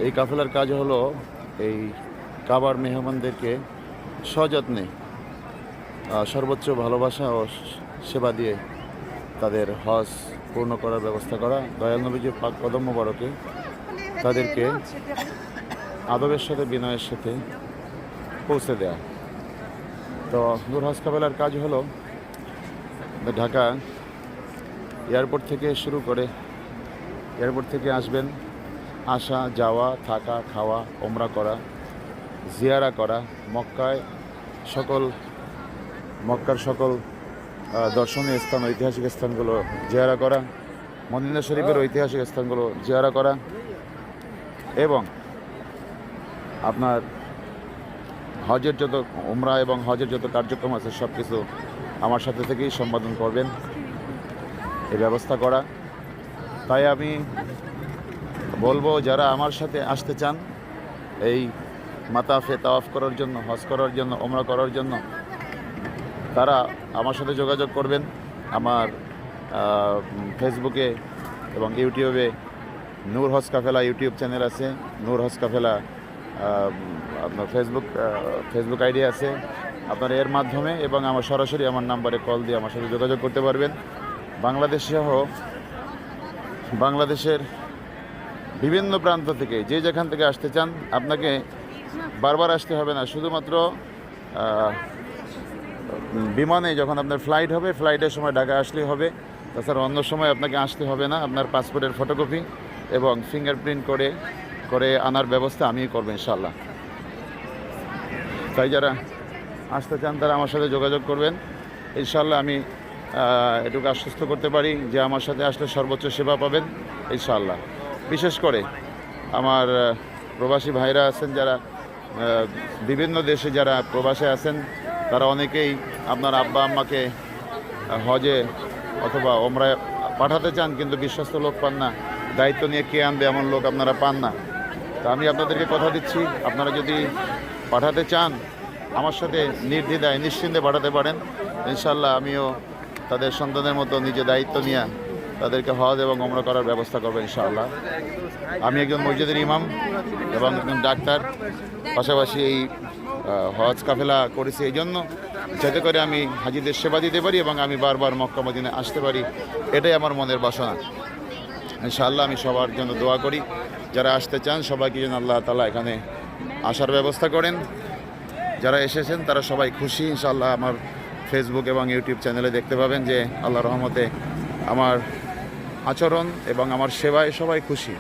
এই কাফেলার কাজ হলো এই কাবার মেহমানদেরকে সযত্নে সর্বোচ্চ ভালোবাসা ও সেবা দিয়ে তাদের হজ পূর্ণ করার ব্যবস্থা করা। দয়াল নবীজির পাক কদম মোবারকে তাদেরকে আদবের সাথে বিনয়ের সাথে পৌঁছে দেয়া। তো নূর হজ কাফেলার কাজ হলো ঢাকা এয়ারপোর্ট থেকে শুরু করে, এয়ারপোর্ট থেকে আসবেন, আসা যাওয়া থাকা খাওয়া ওমরা করা, জিয়ারা করা, মক্কার সকল দর্শনীয় স্থান ঐতিহাসিক স্থানগুলো জিয়ারা করা, মদিনা শরীফের ঐতিহাসিক স্থানগুলো জিয়ারা করা এবং আপনার হজের যত উমরা এবং হজের যত কার্যক্রম আছে সব কিছু আমার সাথে থেকেই সম্পাদন করবেন, এই ব্যবস্থা করা। তাই আমি বলবো, যারা আমার সাথে আসতে চান এই মাতাফে তাওয়াফ করার জন্য, হজ করার জন্য, ওমরা করার জন্য, তারা আমার সাথে যোগাযোগ করবেন। আমার ফেসবুকে এবং ইউটিউবে নূর হজ কাফেলা ইউটিউব চ্যানেল আছে, নূর হজ কাফেলা আপনার ফেসবুক আইডি আছে। আপনার এর মাধ্যমে এবং আমার সরাসরি আমার নাম্বারে কল দিয়ে আমার সাথে যোগাযোগ করতে পারবেন। বাংলাদেশ সহ বাংলাদেশের বিভিন্ন প্রান্ত থেকে যে যেখান থেকে আসতে চান, আপনাকে বারবার আসতে হবে না। শুধুমাত্র বিমানে যখন আপনার ফ্লাইট হবে, ফ্লাইটের সময় ঢাকা আসলেই হবে। তাছাড়া অন্য সময় আপনাকে আসতে হবে না। আপনার পাসপোর্টের ফটোকপি এবং ফিঙ্গারপ্রিন্ট করে আনার ব্যবস্থা আমিই করবো ইনশাল্লাহ। তাই যারা আসতে চান তারা আমার সাথে যোগাযোগ করবেন। ইনশাল্লাহ আমি এটুকু আশ্বস্ত করতে পারি যে আমার সাথে আসলে সর্বোচ্চ সেবা পাবেন ইনশাল্লাহ। বিশেষ করে আমার প্রবাসী ভাইরা আছেন, যারা বিভিন্ন দেশে যারা প্রবাসে আছেন, তারা অনেকেই আপনার আব্বা আম্মাকে হজে অথবা ওমরায় পাঠাতে চান, কিন্তু বিশ্বস্ত লোক পান না। দায়িত্ব নিয়ে কে আনবে এমন লোক আপনারা পান না। তা আমি আপনাদেরকে কথা দিচ্ছি, আপনারা যদি পাঠাতে চান আমার সাথে নির্দ্বিধায় নিশ্চিন্তে পাঠাতে পারেন। ইনশাল্লাহ আমিও তাদের সন্তানের মতো নিজে দায়িত্ব নিয়ে তাদেরকে হজ এবং ওমরা করার ব্যবস্থা করবো ইনশাআল্লাহ। আমি একজন মসজিদের ইমাম এবং একজন ডাক্তার, পাশাপাশি এই হজ কাফেলা করেছি এই জন্য যাতে করে আমি হাজিদের সেবা দিতে পারি এবং আমি বারবার মক্কা মদিনায় আসতে পারি। এটাই আমার মনের বাসনা। ইনশাআল্লাহ আমি সবার জন্য দোয়া করি, যারা আসতে চান সবাইকে যেন আল্লাহ তাআলা এখানে আসার ব্যবস্থা করেন। যারা এসেছেন তারা সবাই খুশি ইনশাআল্লাহ। আমার ফেসবুক এবং ইউটিউব চ্যানেলে দেখতে পাবেন যে আল্লাহর রহমতে আমার আচরণ এবং আমার সেবায় সবাই খুশি।